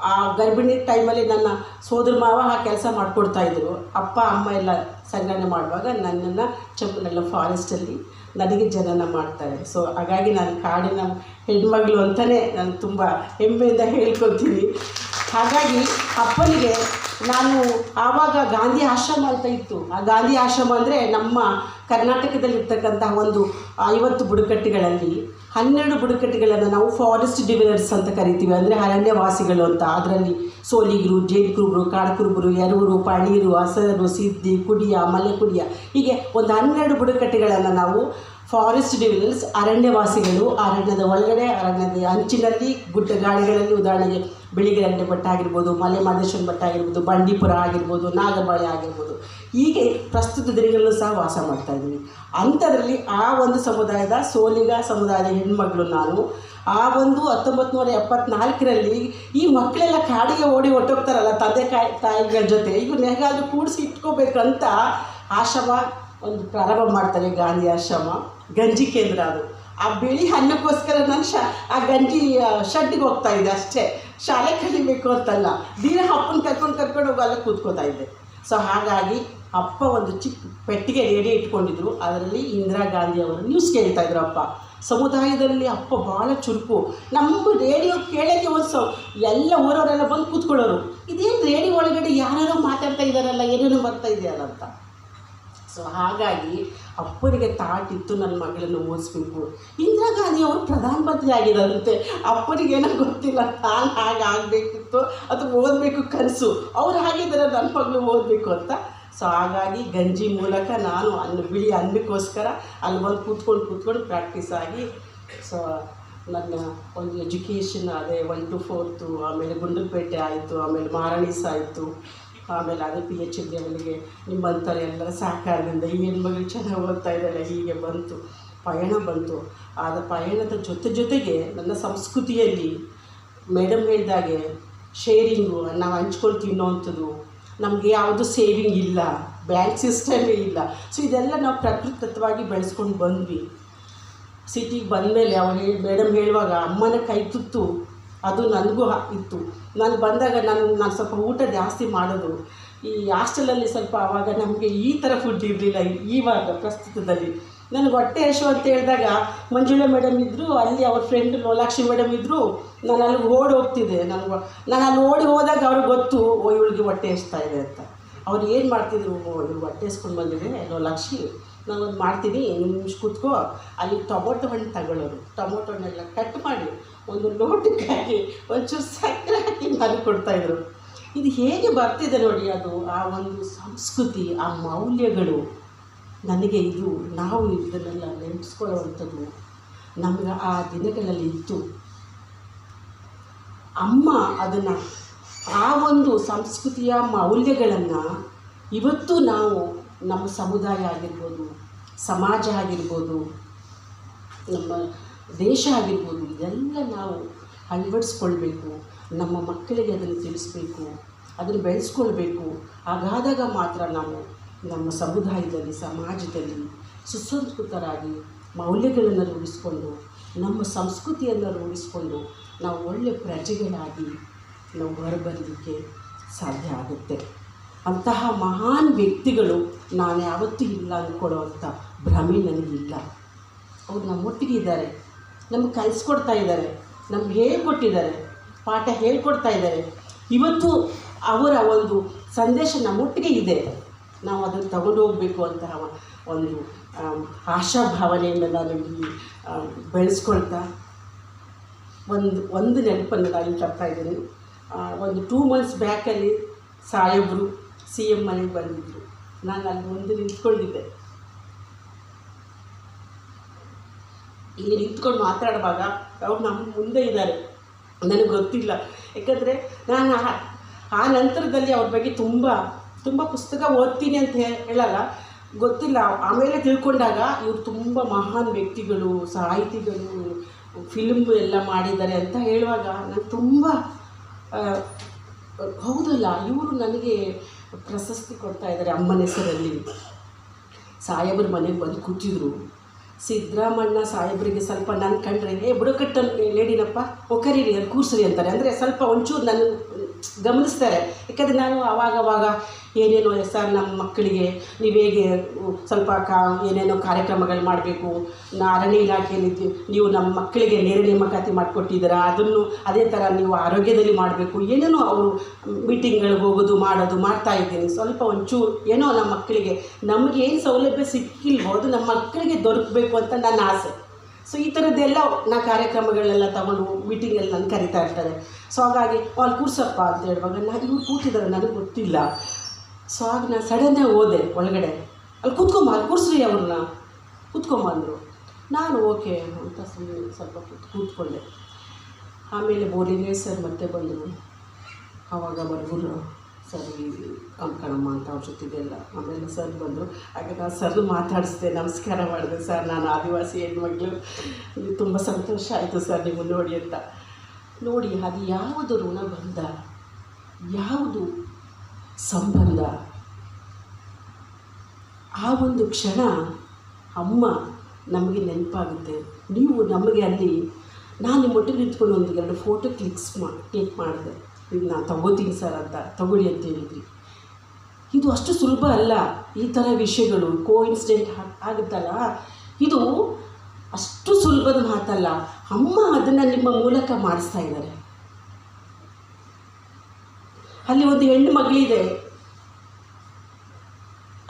ಆ ಗರ್ಭಿಣಿ ಟೈಮಲ್ಲಿ ನನ್ನ ಸೋದರ ಮಾವ ಆ ಕೆಲಸ ಮಾಡಿಕೊಡ್ತಾಯಿದ್ರು. ಅಪ್ಪ ಅಮ್ಮ ಎಲ್ಲ ಸಂಗ್ರಹಣೆ ಮಾಡುವಾಗ ನನ್ನನ್ನು ಚೆಮ್ಮನಹಳ್ಳಿ ಫಾರೆಸ್ಟಲ್ಲಿ ನನಗೆ ಜನನ ಮಾಡ್ತಾರೆ. ಸೊ ಹಾಗಾಗಿ ನಾನು ಕಾಡಿನ ಹೆಣ್ಮಗಳು ಅಂತಲೇ ನಾನು ತುಂಬ ಹೆಮ್ಮೆಯಿಂದ ಹೇಳ್ಕೊತೀನಿ. ಹಾಗಾಗಿ ಅಪ್ಪನಿಗೆ ನಾನು ಆವಾಗ ಗಾಂಧಿ ಆಶ್ರಮ ಅಂತ ಇತ್ತು. ಆ ಗಾಂಧಿ ಆಶ್ರಮ ಅಂದರೆ ನಮ್ಮ ಕರ್ನಾಟಕದಲ್ಲಿರ್ತಕ್ಕಂತಹ ಒಂದು 50 ಬುಡಕಟ್ಟುಗಳಲ್ಲಿ 12 ಬುಡಕಟ್ಟುಗಳನ್ನು ನಾವು ಫಾರೆಸ್ಟ್ ಡಿವಿನರ್ಸ್ ಅಂತ ಕರಿತೀವಿ, ಅಂದರೆ ಅರಣ್ಯವಾಸಿಗಳು ಅಂತ. ಅದರಲ್ಲಿ ಸೋಲಿಗರು, ಜೇನುಕುರುಬರು, ಕಾಡುಕುರುಬರು, ಎರವರು, ಪಣೀರು, ಹಸರು, ಸಿದ್ದಿ, ಕುಡಿಯ, ಮಲೆಕುಡಿಯ, ಹೀಗೆ ಒಂದು 12 ಬುಡಕಟ್ಟುಗಳನ್ನು ನಾವು ಫಾರೆಸ್ಟ್ ಡಿವಿನರ್ಸ್, ಅರಣ್ಯವಾಸಿಗಳು. ಅರಣ್ಯದ ಒಳಗಡೆ, ಅರಣ್ಯದ ಅಂಚಿನಲ್ಲಿ, ಗುಡ್ಡಗಾಡುಗಳಲ್ಲಿ, ಉದಾಹರಣೆಗೆ ಬಿಳಿಗಿರಂಟೆ ಬೆಟ್ಟ ಆಗಿರ್ಬೋದು, ಮಲೆ ಮಹದೇಶ್ವರ ಬೆಟ್ಟ ಆಗಿರ್ಬೋದು, ಬಂಡೀಪುರ ಆಗಿರ್ಬೋದು, ನಾಗರಬಾಳೆ ಆಗಿರ್ಬೋದು, ಹೀಗೆ ಪ್ರಸ್ತುತ ದಿನಗಳಲ್ಲೂ ಸಹ ವಾಸ ಮಾಡ್ತಾಯಿದ್ವಿ. ಅಂಥದ್ರಲ್ಲಿ ಆ ಒಂದು ಸಮುದಾಯದ ಸೋಲಿಗ ಸಮುದಾಯದ ಹೆಣ್ಮಗಳು ನಾನು. ಆ ಒಂದು 1974ರಲ್ಲಿ ಈ ಮಕ್ಕಳೆಲ್ಲ ಕಾಡಿಗೆ ಓಡಿ ಹೊಟ್ಟೋಗ್ತಾರಲ್ಲ ತಂದೆ ತಾಯಿಗಳ ಜೊತೆ, ಇವ್ರನ್ನ ಹೇಗಾದರೂ ಕೂಡಿಸಿ ಇಟ್ಕೋಬೇಕಂತ ಆಶ್ರಮ ಒಂದು ಪ್ರಾರಂಭ ಮಾಡ್ತಾರೆ, ಗಾಂಧಿ ಆಶ್ರಮ. ಗಂಜಿ ಕೇಂದ್ರ ಅದು. ಆ ಬಿಳಿ ಅನ್ನಕ್ಕೋಸ್ಕರ ನಾನು ಆ ಗಂಜಿ ಶೆಡ್ಗೆ ಹೋಗ್ತಾಯಿದ್ದೆ ಅಷ್ಟೇ, ಶಾಲೆ ಕಲಿಬೇಕು ಅಂತಲ್ಲ. ದಿನ ಅಪ್ಪನ ಕರ್ಕೊಂಡು ಹೋಗಿ ಅಲ್ಲೇ ಕೂತ್ಕೋತಾ ಇದ್ದೆ. ಸೊ ಹಾಗಾಗಿ ಅಪ್ಪ ಒಂದು ಚಿಕ್ಕ ಪೆಟ್ಟಿಗೆ ರೇಡಿಯೋ ಇಟ್ಕೊಂಡಿದ್ರು. ಅದರಲ್ಲಿ ಇಂದಿರಾ ಗಾಂಧಿ ಅವರು ನ್ಯೂಸ್ ಕೇಳ್ತಾಯಿದ್ರು. ಅಪ್ಪ ಸಮುದಾಯದಲ್ಲಿ ಅಪ್ಪ ಭಾಳ ಚುರುಕು. ನಮ್ಮ ರೇಡಿಯೋ ಕೇಳೋಕ್ಕೆ ಒಂದು ಎಲ್ಲ ಊರವರೆಲ್ಲ ಬಂದು ಕೂತ್ಕೊಳ್ಳೋರು. ಇದೇನು ರೇಡಿಯೋ ಒಳಗಡೆ ಯಾರ್ಯಾರೋ ಮಾತಾಡ್ತಾ ಇದ್ದಾರಲ್ಲ, ಏನೇನೋ ಬರ್ತಾ ಇದೆಯಲ್ಲ ಅಂತ. ಸೊ ಹಾಗಾಗಿ ಅಪ್ಪನಿಗೆ ತಾಟಿತ್ತು ನನ್ನ ಮಗಳನ್ನು ಓದಿಸ್ಬೇಕು. ಇಂದಿರಾ ಗಾಂಧಿ ಅವರು ಪ್ರಧಾನಮಂತ್ರಿ ಆಗಿದ್ದಾರಂತೆ. ಅಪ್ಪನಿಗೇನೋ ಗೊತ್ತಿಲ್ಲ, ನಾನು ಹಾಗೆ ಆಗಬೇಕಿತ್ತು, ಅದು ಓದಬೇಕು ಕನಸು. ಅವ್ರು ಹಾಗಿದ್ದಾರೆ, ನನ್ನ ಮಗಳು ಓದಬೇಕು ಅಂತ. ಸೊ ಹಾಗಾಗಿ ಗಂಜಿ ಮೂಲಕ ನಾನು ಬಿಳಿ ಅನ್ನಕ್ಕೋಸ್ಕರ ಅಲ್ಲಿ ಬಂದು ಕೂತ್ಕೊಂಡು ಪ್ರಾಕ್ಟೀಸ್ ಆಗಿ, ಸೊ ನನ್ನ ಒಂದು ಎಜುಕೇಷನ್ ಅದೇ 1 to 4th, ಆಮೇಲೆ ಗುಂಡ್ಲುಪೇಟೆ ಆಯಿತು, ಆಮೇಲೆ ಮಾರಾಣಿಸ್ ಆಯಿತು, ಆಮೇಲೆ ಅದೇ PhD ಲೆವೆಲ್ಗೆ ನಿಮ್ಮಂಥವ್ರು ಎಲ್ಲರ ಸಹಕಾರದಿಂದ ಈ ಹೆಣ್ಮಗಳು ಚೆನ್ನಾಗಿ ಓದ್ತಾ ಇದ್ದಾರೆ. ಹೀಗೆ ಪಯಣ ಬಂತು. ಆದ ಪಯಣದ ಜೊತೆಗೆ ನನ್ನ ಸಂಸ್ಕೃತಿಯಲ್ಲಿ ಮೇಡಮ್ ಹೇಳಿದಾಗೆ ಶೇರಿಂಗು, ನಾವು ಹಂಚ್ಕೊಂಡು ತಿನ್ನೋವಂಥದ್ದು, ನಮಗೆ ಯಾವುದು ಸೇವಿಂಗ್ ಇಲ್ಲ, ಬ್ಯಾಂಕ್ ಸಿಸ್ಟಮೇ ಇಲ್ಲ. ಸೊ ಇದೆಲ್ಲ ನಾವು ಪ್ರಕೃತಿದತ್ತವಾಗಿ ಬೆಳೆಸ್ಕೊಂಡು ಬಂದ್ವಿ. ಸಿಟಿಗೆ ಬಂದಮೇಲೆ ಮೇಡಮ್ ಹೇಳುವಾಗ ಅಮ್ಮನ ಕೈ ತುತ್ತು ಅದು ನನಗೂ ಇತ್ತು. ನಾನು ಬಂದಾಗ ನಾನು ಸ್ವಲ್ಪ ಊಟ ಜಾಸ್ತಿ ಮಾಡೋದು. ಈ ಹಾಸ್ಟೆಲಲ್ಲಿ ಸ್ವಲ್ಪ ಆವಾಗ ನಮಗೆ ಈ ಥರ ಫುಡ್ ಇರಲಿಲ್ಲ. ಇವಾಗ ಪ್ರಸ್ತುತದಲ್ಲಿ ನನಗೆ ಹೊಟ್ಟೆ ಹಸಿವು ಅಂತ ಹೇಳಿದಾಗ ಮಂಜುಳಾ ಮೇಡಮ್ ಇದ್ದರು, ಅಲ್ಲಿ ಅವ್ರ ಫ್ರೆಂಡ್ ಲೋಲಾಕ್ಷಿ ಮೇಡಮ್ ಇದ್ದರು. ನಾನು ಅಲ್ಲಿಗೆ ಓಡಿ ಹೋಗ್ತಿದ್ದೆ. ನಾನು ಅಲ್ಲಿ ಓಡಿ ಹೋದಾಗ ಅವ್ರಿಗೆ ಗೊತ್ತು, ಇವಳಿಗೆ ಹೊಟ್ಟೆ ಹಸ್ತಾ ಇದೆ ಅಂತ. ಅವ್ರು ಏನು ಮಾಡ್ತಿದ್ರು, ಇವ್ರು ಹೊಟ್ಟೆ ಹಸ್ಕೊಂಡು ಬಂದಿದೆ ಲೋಲಾಕ್ಷಿ, ನಾನೊಂದು ಮಾಡ್ತೀನಿ, ನಿಮಿಷ ಕೂತ್ಕೋ. ಅಲ್ಲಿ ಟೊಮೊಟೊ ಹಣ್ಣು ತಗೊಳ್ಳೋರು. ಟೊಮೊಟೊ ಹಣ್ಣೆಲ್ಲ ಕಟ್ ಮಾಡಿ ಒಂದು ಲೋಟಕ್ಕೆ ಹಾಕಿ ಒಂಚೂರು ಸಕ್ಕರೆ ಹಾಕಿ ನನಗೆ ಕೊಡ್ತಾಯಿದ್ರು. ಇದು ಹೇಗೆ ಬರ್ತಿದೆ ನೋಡಿ, ಅದು ಆ ಒಂದು ಸಂಸ್ಕೃತಿ, ಆ ಮೌಲ್ಯಗಳು ನನಗೆ ನಾವು ಇದನ್ನೆಲ್ಲ ನೆನಪಿಸ್ಕೊಳ್ಳುವಂಥದ್ದು ನಮಗೆ ಆ ದಿನಗಳಲ್ಲಿ ಇತ್ತು. ಅಮ್ಮ ಅದನ್ನು ಆ ಒಂದು ಸಂಸ್ಕೃತಿಯ ಮೌಲ್ಯಗಳನ್ನು ಇವತ್ತು ನಾವು ನಮ್ಮ ಸಮುದಾಯ ಆಗಿರ್ಬೋದು, ಸಮಾಜ ಆಗಿರ್ಬೋದು, ನಮ್ಮ ದೇಶ ಆಗಿರ್ಬೋದು, ಇದೆಲ್ಲ ನಾವು ಅಳವಡಿಸ್ಕೊಳ್ಬೇಕು. ನಮ್ಮ ಮಕ್ಕಳಿಗೆ ಅದನ್ನು ತಿಳಿಸ್ಬೇಕು, ಅದನ್ನು ಬೆಳೆಸ್ಕೊಳ್ಬೇಕು. ಹಾಗಾದಾಗ ಮಾತ್ರ ನಾವು ನಮ್ಮ ಸಮುದಾಯದಲ್ಲಿ, ಸಮಾಜದಲ್ಲಿ ಸುಸಂಸ್ಕೃತರಾಗಿ ಮೌಲ್ಯಗಳನ್ನು ರೂಢಿಸ್ಕೊಂಡು, ನಮ್ಮ ಸಂಸ್ಕೃತಿಯನ್ನು ರೂಢಿಸ್ಕೊಂಡು ನಾವು ಒಳ್ಳೆಯ ಪ್ರಜೆಗಳಾಗಿ ನಾವು ಹೊರಬರಲಿಕ್ಕೆ ಸಾಧ್ಯ ಆಗುತ್ತೆ. ಅಂತಹ ಮಹಾನ್ ವ್ಯಕ್ತಿಗಳು ನಾನು ಯಾವತ್ತೂ ಇಲ್ಲ ಅಂದ್ಕೊಳ್ಳೋವಂಥ ಭ್ರಮೆ ನನಗಿಲ್ಲ. ಅವ್ರು ನಮ್ಮೊಟ್ಟಿಗೆ ಇದ್ದಾರೆ, ನಮಗೆ ಕಲಿಸ್ಕೊಡ್ತಾ ಇದ್ದಾರೆ, ನಮ್ಗೆ ಹೇಳ್ಕೊಟ್ಟಿದ್ದಾರೆ, ಪಾಠ ಹೇಳ್ಕೊಡ್ತಾ ಇದ್ದಾರೆ. ಇವತ್ತು ಅವರ ಒಂದು ಸಂದೇಶ ನಮ್ಮೊಟ್ಟಿಗೆ ಇದೆ. ನಾವು ಅದನ್ನು ತಗೊಂಡು ಹೋಗಬೇಕು ಅಂತಹ ಒಂದು ಆಶಾಭಾವನೆಯನ್ನು ನಾನು ಇಲ್ಲಿ ಬೆಳೆಸ್ಕೊಳ್ತಾ ಒಂದು ನೆನಪನ್ನು ನಾನು ತರ್ತಾ ಇದ್ದೀನಿ. ಒಂದು 2 months ಬ್ಯಾಕಲ್ಲಿ ಸಾಹೇಬರು CM ಮನೆಗೆ ಬಂದಿದ್ದರು. ನಾನು ಅಲ್ಲಿ ಮುಂದೆ ನಿಂತ್ಕೊಂಡಿದ್ದೆ. ಇಲ್ಲಿ ನಿಂತ್ಕೊಂಡು ಮಾತಾಡುವಾಗ ಅವ್ರು ನಮ್ಮ ಮುಂದೆ ಇದ್ದಾರೆ, ನನಗೆ ಗೊತ್ತಿಲ್ಲ. ಯಾಕಂದರೆ ನಾನು ಆ ನಂತರದಲ್ಲಿ ಅವ್ರ ಬಗ್ಗೆ ತುಂಬ ಪುಸ್ತಕ ಓದ್ತೀನಿ ಅಂತ ಹೇಳಲ್ಲ, ಗೊತ್ತಿಲ್ಲ. ಆಮೇಲೆ ತಿಳ್ಕೊಂಡಾಗ ಇವರು ತುಂಬ ಮಹಾನ್ ವ್ಯಕ್ತಿಗಳು, ಸಾಹಿತಿಗಳು, ಫಿಲ್ಮ್ ಎಲ್ಲ ಮಾಡಿದ್ದಾರೆ ಅಂತ ಹೇಳುವಾಗ ನಾನು ತುಂಬ ಹೌದಲ್ಲ, ಇವರು ನನಗೆ ಪ್ರಶಸ್ತಿ ಕೊಡ್ತಾ ಇದ್ದಾರೆ ಅಮ್ಮನ ಹೆಸರಲ್ಲಿ. ಸಾಹೇಬ್ರ ಮನೆಗೆ ಬಂದು ಕೂತಿದ್ರು. ಸಿದ್ದರಾಮಣ್ಣ ಸಾಹೇಬರಿಗೆ ಸ್ವಲ್ಪ ನನ್ನ ಕಂಡ್ರೆ ಬುಡಕಟ್ಟು ಲೇಡಿನಪ್ಪ ಕರೀರಿ ಅದು ಕೂರ್ಸ್ರಿ ಅಂತಾರೆ. ಅಂದರೆ ಸ್ವಲ್ಪ ಒಂಚೂರು ನನ್ನ ಗಮನಿಸ್ತಾರೆ. ಯಾಕಂದರೆ ನಾನು ಆವಾಗವಾಗ ಏನೇನೋ ಸರ್ ನಮ್ಮ ಮಕ್ಕಳಿಗೆ ನೀವು ಹೇಗೆ ಸ್ವಲ್ಪ ಏನೇನೋ ಕಾರ್ಯಕ್ರಮಗಳು ಮಾಡಬೇಕು, ಅರಣ್ಯ ಇಲಾಖೆಯಲ್ಲಿ ನೀವು ನಮ್ಮ ಮಕ್ಕಳಿಗೆ ನೇರ ನೇಮಕಾತಿ ಮಾಡಿಕೊಟ್ಟಿದ್ದೀರಾ, ಅದನ್ನು ಅದೇ ಥರ ನೀವು ಆರೋಗ್ಯದಲ್ಲಿ ಮಾಡಬೇಕು, ಏನೇನೋ ಅವರು ಮೀಟಿಂಗ್ಗಳಿಗೆ ಹೋಗೋದು ಮಾಡೋದು ಮಾಡ್ತಾಯಿದ್ದೀನಿ. ಸ್ವಲ್ಪ ಒಂಚೂರು ಏನೋ ನಮ್ಮ ಮಕ್ಕಳಿಗೆ ನಮಗೇನು ಸೌಲಭ್ಯ ಸಿಕ್ಕಿಲ್ವೋ ಅದು ನಮ್ಮ ಮಕ್ಕಳಿಗೆ ದೊರಕಬೇಕು ಅಂತ ನನ್ನ ಆಸೆ. ಸೊ ಈ ಥರದ್ದೆಲ್ಲ ನಾ ಕಾರ್ಯಕ್ರಮಗಳೆಲ್ಲ ತಗೊಂಡು ಮೀಟಿಂಗಲ್ಲಿ ನಾನು ಕರಿತಾ ಇರ್ತಾರೆ. ಸೊ ಹಾಗಾಗಿ ಅಲ್ಲಿ ಕೂರ್ಸಪ್ಪ ಅಂತ ಹೇಳುವಾಗ ಇವ್ರು ಕೂತಿದ್ದಾರೆ, ನನಗೆ ಗೊತ್ತಿಲ್ಲ. ಸೊ ಆಗ ನಾನು ಸಡನ್ನಾಗಿ ಹೋದೆ ಒಳಗಡೆ. ಅಲ್ಲಿ ಅಲ್ಲಿ ಕೂರ್ಸ್ರಿ ಅವ್ರನ್ನ ಕೂತ್ಕೊಂಬಂದರು. ನಾನು ಓಕೆ ಅಂತ ಸ್ವಲ್ಪ ಕೂತ್ಕೊಂಡೆ. ಆಮೇಲೆ ಬೋಲಿಂಗೇ ಸರ್ ಮತ್ತೆ ಬಂದರು. ಆವಾಗ ಬರ್ಗೂರು ಸರ್ ಕಣಮ್ಮ ಅಂತ ಅವ್ರ ಜೊತೆಗೆಲ್ಲ. ಆಮೇಲೆ ಸರ್ ಬಂದರು. ಆಗ ನಾನು ಸರ್ನು ಮಾತಾಡಿಸ್ದೆ, ನಮಸ್ಕಾರ ಮಾಡಿದೆ. ಸರ್ ನಾನು ಆದಿವಾಸಿ ಹೆಣ್ಮಗಳು, ತುಂಬ ಸಂತೋಷ ಆಯಿತು ಸರ್ ನೀವು ನೋಡಿ ಅಂತ. ನೋಡಿ ಅದು ಯಾವುದು ಋಣಬಂಧ, ಯಾವುದು ಸಂಬಂಧ. ಆ ಒಂದು ಕ್ಷಣ ಅಮ್ಮ ನಮಗೆ ನೆನಪಾಗುತ್ತೆ. ನೀವು ನಮಗೆ ಅಲ್ಲಿ ನಾನು ನಿಮ್ಮೊಟ್ಟಿಗೆ ನಿಂತ್ಕೊಂಡು ಒಂದು 2 ಫೋಟೋ ಕ್ಲಿಕ್ ಮಾಡಿದೆ. ಇದು ನಾನು ತಗೋತೀನಿ ಸರ್ ಅಂತ, ತಗೊಳ್ಳಿ ಅಂತ ಹೇಳಿದ್ರಿ. ಇದು ಅಷ್ಟು ಸುಲಭ ಅಲ್ಲ. ಈ ಥರ ವಿಷಯಗಳು ಕೋಇನ್ಸಿಡೆಂಟ್ ಆಗುತ್ತಲ್ಲ, ಇದು ಅಷ್ಟು ಸುಲಭದ ಮಾತಲ್ಲ. ಅಮ್ಮ ಅದನ್ನು ನಿಮ್ಮ ಮೂಲಕ ಮಾಡಿಸ್ತಾ ಇದ್ದಾರೆ. ಅಲ್ಲಿ ಒಂದು ಹೆಣ್ಣು ಮಗಳಿದೆ,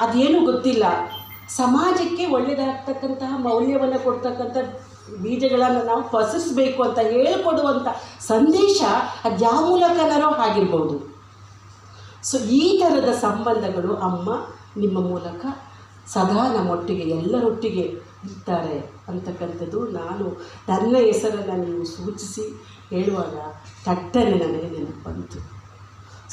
ಅದೇನೂ ಗೊತ್ತಿಲ್ಲ. ಸಮಾಜಕ್ಕೆ ಒಳ್ಳೆಯದಾಗ್ತಕ್ಕಂತಹ ಮೌಲ್ಯವನ್ನು ಕೊಡ್ತಕ್ಕಂಥ ಬೀಜಗಳನ್ನು ನಾವು ಪಸರಿಸಬೇಕು ಅಂತ ಹೇಳಿಕೊಡುವಂಥ ಸಂದೇಶ ಅದು ಯಾವ ಮೂಲಕನಾರೋ ಆಗಿರ್ಬೋದು. ಸೊ ಈ ಥರದ ಸಂಬಂಧಗಳು ಅಮ್ಮ ನಿಮ್ಮ ಮೂಲಕ ಸದಾ ನಮ್ಮೊಟ್ಟಿಗೆ ಎಲ್ಲರೊಟ್ಟಿಗೆ ಇರ್ತಾರೆ ಅಂತಕ್ಕಂಥದ್ದು ನಾನು ನನ್ನ ಹೆಸರನ್ನು ನೀವು ಸೂಚಿಸಿ ಹೇಳುವಾಗ ತಟ್ಟನೆ ನನಗೆ ನೆನಪು ಬಂತು.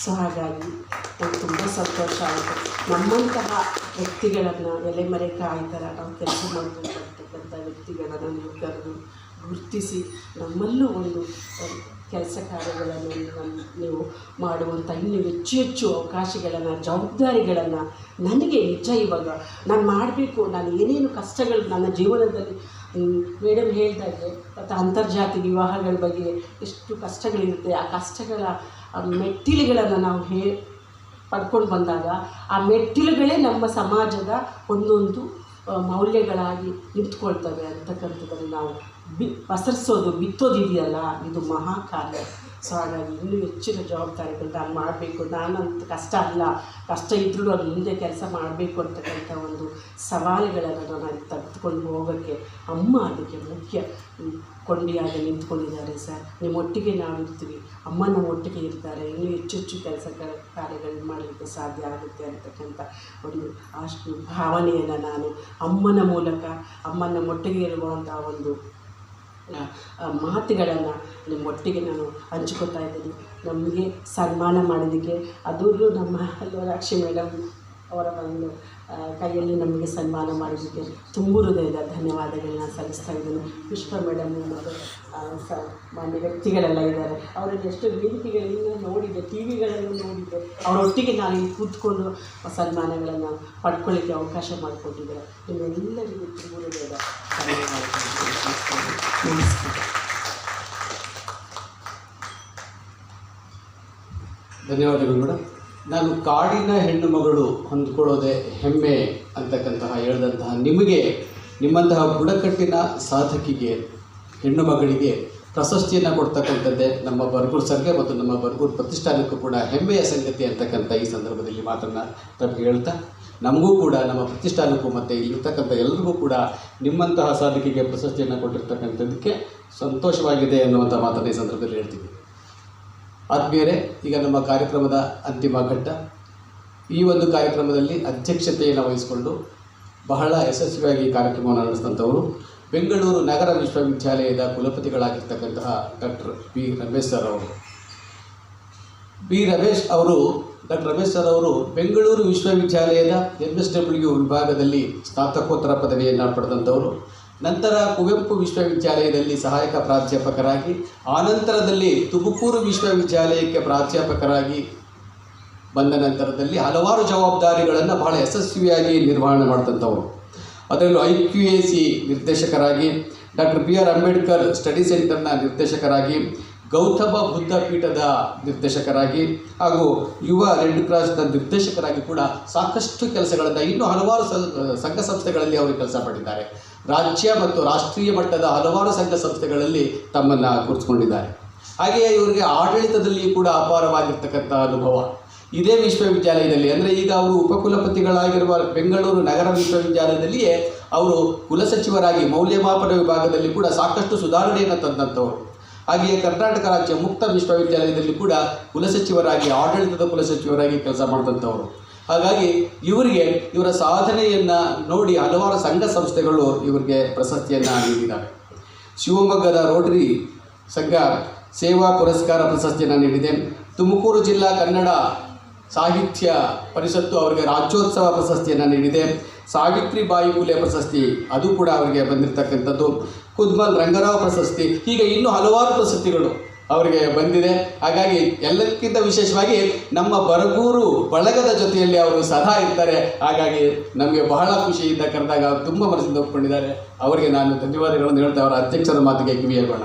ಸೊ ಹಾಗಾಗಿ ನನಗೆ ತುಂಬ ಸಂತೋಷ ಆಯಿತು. ನಮ್ಮಂತಹ ವ್ಯಕ್ತಿಗಳನ್ನು ಎಲೆಮರೆಕಾಯಿ ಥರ ನಾವು ಕೆಲಸ ಮಾಡ್ತಿರ್ತಕ್ಕಂಥ ವ್ಯಕ್ತಿಗಳನ್ನು ನೀವು ಕರೆದು ಗುರುತಿಸಿ ನಮ್ಮಲ್ಲೂ ಒಂದು ಕೆಲಸ ಕಾರ್ಯಗಳನ್ನು ನೀವು ಮಾಡುವಂಥ ಇನ್ನೂ ಹೆಚ್ಚು ಅವಕಾಶಗಳನ್ನು, ಜವಾಬ್ದಾರಿಗಳನ್ನು ನನಗೆ ನಿಜ ಇವಾಗ ನಾನು ಮಾಡಬೇಕು. ನಾನು ಏನೇನು ಕಷ್ಟಗಳು ನನ್ನ ಜೀವನದಲ್ಲಿ ಮೇಡಮ್ ಹೇಳಿದಾಗೆ ಮತ್ತು ಅಂತರ್ಜಾತಿ ವಿವಾಹಗಳ ಬಗ್ಗೆ ಎಷ್ಟು ಕಷ್ಟಗಳಿರುತ್ತೆ, ಆ ಕಷ್ಟಗಳ ಮೆಟ್ಟಿಲುಗಳನ್ನು ನಾವು ಪಡ್ಕೊಂಡು ಬಂದಾಗ ಆ ಮೆಟ್ಟಿಲುಗಳೇ ನಮ್ಮ ಸಮಾಜದ ಒಂದೊಂದು ಮೌಲ್ಯಗಳಾಗಿ ನಿಂತ್ಕೊಳ್ತವೆ ಅಂತಕ್ಕಂಥದ್ದನ್ನು ನಾವು ಪಸರಿಸೋದು, ಬಿತ್ತೋದಿದೆಯಲ್ಲ, ಇದು ಮಹಾ ಕಾರ್ಯ. ಸೊ ಹಾಗಾಗಿ ಇನ್ನೂ ಹೆಚ್ಚಿನ ಜವಾಬ್ದಾರಿಗಳು ನಾನು ಮಾಡಬೇಕು. ನಾನಂತ ಕಷ್ಟ ಅಲ್ಲ, ಕಷ್ಟ ಇದ್ದರೂ ಅದು ಮುಂದೆ ಕೆಲಸ ಮಾಡಬೇಕು ಅಂತಕ್ಕಂಥ ಒಂದು ಸವಾಲುಗಳನ್ನು ನಾನು ತೆಗೆದುಕೊಂಡು ಹೋಗೋಕ್ಕೆ ಅಮ್ಮ ಅದಕ್ಕೆ ಮುಖ್ಯ ಕೊಂಡಿಯಾಗಿ ನಿಂತ್ಕೊಂಡಿದ್ದಾರೆ. ಸರ್ ನಿಮ್ಮೊಟ್ಟಿಗೆ ನಾವು ಇರ್ತೀವಿ, ಅಮ್ಮ ನಮ್ಮ ಒಟ್ಟಿಗೆ ಇರ್ತಾರೆ, ಇನ್ನೂ ಹೆಚ್ಚು ಕೆಲಸ ಕಾರ್ಯಗಳನ್ನು ಮಾಡಲಿಕ್ಕೆ ಸಾಧ್ಯ ಆಗುತ್ತೆ ಅಂತಕ್ಕಂಥ ಒಂದು ಅಷ್ಟು ಭಾವನೆಯನ್ನು ನಾನು ಅಮ್ಮನ ಮೂಲಕ, ಅಮ್ಮನ ಒಟ್ಟಿಗೆ ಇರುವಂಥ ಒಂದು ಮಾತುಗಳನ್ನು ನಿಮ್ಮೊಟ್ಟಿಗೆ ನಾನು ಹಂಚ್ಕೊತಾ ಇದ್ದೀನಿ. ನಮಗೆ ಸನ್ಮಾನ ಮಾಡಿದ್ದಕ್ಕೆ ಅದು ನಮ್ಮ ಲೋಲಾಕ್ಷಿ ಮೇಡಮ್ ಅವರ ಒಂದು ಕೈಯಲ್ಲಿ ನಮಗೆ ಸನ್ಮಾನ ಮಾಡಿದ್ದಕ್ಕೆ ತುಂಬ ಹೃದಯದ ಧನ್ಯವಾದಗಳನ್ನ ಸಲ್ಲಿಸ್ತಾ ಇದ್ದೀನಿ. ಪುಷ್ಪ ಮೇಡಮ್ ಮತ್ತು ಮಾನ್ಯ ವ್ಯಕ್ತಿಗಳೆಲ್ಲ ಇದ್ದಾರೆ, ಅವರಲ್ಲಿ ಎಷ್ಟು ವೇದಿಕೆಗಳನ್ನು ನೋಡಿದೆ, ಟಿ ವಿಗಳನ್ನು ನೋಡಿದೆ, ಅವರೊಟ್ಟಿಗೆ ನಾನು ಇಲ್ಲಿ ಕೂತ್ಕೊಂಡು ಸನ್ಮಾನಗಳನ್ನು ಪಡ್ಕೊಳ್ಳಿಕ್ಕೆ ಅವಕಾಶ ಮಾಡಿಕೊಟ್ಟಿದ್ದಾರೆ. ನಿಮ್ಮೆಲ್ಲರಿಗೂ ತುಂಬ ಹೃದಯದ ಧನ್ಯವಾದಗಳು. ನಮಸ್ಕಾರ. ಧನ್ಯವಾದಗಳು ಮೇಡಮ್. ನಾನು ಕಾಡಿನ ಹೆಣ್ಣು ಮಗಳು ಹೊಂದ್ಕೊಳ್ಳೋದೆ ಹೆಮ್ಮೆ ಅಂತಕ್ಕಂತಹ ಹೇಳಿದಂತಹ ನಿಮಗೆ, ನಿಮ್ಮಂತಹ ಬುಡಕಟ್ಟಿನ ಸಾಧಕಿಗೆ, ಹೆಣ್ಣು ಮಗಳಿಗೆ ಪ್ರಶಸ್ತಿಯನ್ನು ಕೊಡ್ತಕ್ಕಂಥದ್ದೇ ನಮ್ಮ ಬರಗೂರು ಸರ್ಗೆ ಮತ್ತು ನಮ್ಮ ಬರಗೂರು ಪ್ರತಿಷ್ಠಾನಕ್ಕೂ ಕೂಡ ಹೆಮ್ಮೆಯ ಸಂಗತಿ ಅಂತಕ್ಕಂಥ ಈ ಸಂದರ್ಭದಲ್ಲಿ ಮಾತನ್ನು ತಮಗೆ ಹೇಳ್ತಾ, ನಮಗೂ ಕೂಡ ನಮ್ಮ ಪ್ರತಿಷ್ಠಾನಕ್ಕೂ ಮತ್ತು ಇಲ್ಲಿರ್ತಕ್ಕಂಥ ಎಲ್ಲರಿಗೂ ಕೂಡ ನಿಮ್ಮಂತಹ ಸಾಧಕಿಗೆ ಪ್ರಶಸ್ತಿಯನ್ನು ಕೊಟ್ಟಿರ್ತಕ್ಕಂಥದ್ದಕ್ಕೆ ಸಂತೋಷವಾಗಿದೆ ಅನ್ನುವಂಥ ಮಾತನ್ನು ಈ ಸಂದರ್ಭದಲ್ಲಿ ಹೇಳ್ತೀವಿ. ಆದ್ಮೇಲೆ ಈಗ ನಮ್ಮ ಕಾರ್ಯಕ್ರಮದ ಅಂತಿಮ ಘಟ್ಟ. ಈ ಒಂದು ಕಾರ್ಯಕ್ರಮದಲ್ಲಿ ಅಧ್ಯಕ್ಷತೆಯನ್ನು ವಹಿಸಿಕೊಂಡು ಬಹಳ ಯಶಸ್ವಿಯಾಗಿ ಕಾರ್ಯಕ್ರಮವನ್ನು ನಡೆಸಿದಂಥವರು ಬೆಂಗಳೂರು ನಗರ ವಿಶ್ವವಿದ್ಯಾಲಯದ ಕುಲಪತಿಗಳಾಗಿರ್ತಕ್ಕಂತಹ ಡಾಕ್ಟರ್ ಬಿ ರಮೇಶ್ ಸರ್ ಅವರು. ಡಾಕ್ಟರ್ ರಮೇಶ್ ಸರ್ ಅವರು ಬೆಂಗಳೂರು ವಿಶ್ವವಿದ್ಯಾಲಯದ MSW ವಿಭಾಗದಲ್ಲಿ ಸ್ನಾತಕೋತ್ತರ ಪದವಿಯನ್ನು ಪಡೆದಂಥವರು. ನಂತರ ಕುವೆಂಪು ವಿಶ್ವವಿದ್ಯಾಲಯದಲ್ಲಿ ಸಹಾಯಕ ಪ್ರಾಧ್ಯಾಪಕರಾಗಿ, ಆನಂತರದಲ್ಲಿ ತುಮಕೂರು ವಿಶ್ವವಿದ್ಯಾಲಯಕ್ಕೆ ಪ್ರಾಧ್ಯಾಪಕರಾಗಿ ಬಂದ ನಂತರದಲ್ಲಿ ಹಲವಾರು ಜವಾಬ್ದಾರಿಗಳನ್ನು ಬಹಳ ಯಶಸ್ವಿಯಾಗಿ ನಿರ್ವಹಣೆ ಮಾಡಿದಂಥವರು. ಅದರಲ್ಲೂ IQAC ನಿರ್ದೇಶಕರಾಗಿ, ಡಾಕ್ಟರ್ BR ಅಂಬೇಡ್ಕರ್ ಸ್ಟಡಿ ಸೆಂಟರ್ನ ನಿರ್ದೇಶಕರಾಗಿ, ಗೌತಮ ಬುದ್ಧ ಪೀಠದ ನಿರ್ದೇಶಕರಾಗಿ ಹಾಗೂ ಯುವ ರೆಡ್ ಕ್ರಾಸ್ನ ನಿರ್ದೇಶಕರಾಗಿ ಕೂಡ ಸಾಕಷ್ಟು ಕೆಲಸಗಳನ್ನು, ಇನ್ನೂ ಹಲವಾರು ಸಂಘ ಸಂಸ್ಥೆಗಳಲ್ಲಿ ಅವರು ಕೆಲಸ ಮಾಡಿದ್ದಾರೆ. ರಾಜ್ಯ ಮತ್ತು ರಾಷ್ಟ್ರೀಯ ಮಟ್ಟದ ಹಲವಾರು ಸಂಘ ಸಂಸ್ಥೆಗಳಲ್ಲಿ ತಮ್ಮನ್ನು ಗುರುತಿಸಿಕೊಂಡಿದ್ದಾರೆ. ಹಾಗೆಯೇ ಇವರಿಗೆ ಆಡಳಿತದಲ್ಲಿ ಕೂಡ ಅಪಾರವಾಗಿರ್ತಕ್ಕಂಥ ಅನುಭವ. ಇದೇ ವಿಶ್ವವಿದ್ಯಾಲಯದಲ್ಲಿ, ಅಂದರೆ ಈಗ ಅವರು ಉಪಕುಲಪತಿಗಳಾಗಿರುವ ಬೆಂಗಳೂರು ನಗರ ವಿಶ್ವವಿದ್ಯಾಲಯದಲ್ಲಿಯೇ ಅವರು ಕುಲಸಚಿವರಾಗಿ ಮೌಲ್ಯಮಾಪನ ವಿಭಾಗದಲ್ಲಿ ಕೂಡ ಸಾಕಷ್ಟು ಸುಧಾರಣೆಯನ್ನು ತಂದಂಥವರು. ಹಾಗೆಯೇ ಕರ್ನಾಟಕ ರಾಜ್ಯ ಮುಕ್ತ ವಿಶ್ವವಿದ್ಯಾಲಯದಲ್ಲಿ ಕೂಡ ಕುಲಸಚಿವರಾಗಿ, ಆಡಳಿತದ ಕುಲಸಚಿವರಾಗಿ ಕೆಲಸ ಮಾಡಿದಂಥವರು. ಹಾಗಾಗಿ ಇವರ ಸಾಧನೆಯನ್ನು ನೋಡಿ ಹಲವಾರು ಸಂಘ ಸಂಸ್ಥೆಗಳು ಇವರಿಗೆ ಪ್ರಶಸ್ತಿಯನ್ನು ನೀಡಿದ್ದಾರೆ. ಶಿವಮೊಗ್ಗದ ರೋಟರಿ ಸಂಘ ಸೇವಾ ಪುರಸ್ಕಾರ ಪ್ರಶಸ್ತಿಯನ್ನು ನೀಡಿದೆ. ತುಮಕೂರು ಜಿಲ್ಲಾ ಕನ್ನಡ ಸಾಹಿತ್ಯ ಪರಿಷತ್ತು ಅವರಿಗೆ ರಾಜ್ಯೋತ್ಸವ ಪ್ರಶಸ್ತಿಯನ್ನು ನೀಡಿದೆ. ಸಾವಿತ್ರಿಬಾಯಿ ಫುಲೆ ಪ್ರಶಸ್ತಿ ಅದು ಕೂಡ ಅವರಿಗೆ ಬಂದಿರತಕ್ಕಂಥದ್ದು. ಕುದ್ಮಲ್ ರಂಗರಾವ್ ಪ್ರಶಸ್ತಿ, ಹೀಗೆ ಇನ್ನೂ ಹಲವಾರು ಪ್ರಶಸ್ತಿಗಳು ಅವರಿಗೆ ಬಂದಿದೆ. ಹಾಗಾಗಿ ಎಲ್ಲಕ್ಕಿಂತ ವಿಶೇಷವಾಗಿ ನಮ್ಮ ಬರಗೂರು ಬಳಗದ ಜೊತೆಯಲ್ಲಿ ಅವರು ಸದಾ ಇರ್ತಾರೆ. ಹಾಗಾಗಿ ನಮಗೆ ಬಹಳ ಖುಷಿಯಿಂದ ಕರೆದಾಗ ತುಂಬ ಮನಸ್ಸಿಂದ ಒಪ್ಪಿಕೊಂಡಿದ್ದಾರೆ. ಅವರಿಗೆ ನಾನು ಧನ್ಯವಾದಗಳನ್ನು ಹೇಳ್ತಾ ಅವರ ಅಧ್ಯಕ್ಷರ ಮಾತಿಗೆ ಕಿವಿಯಾಗೋಣ.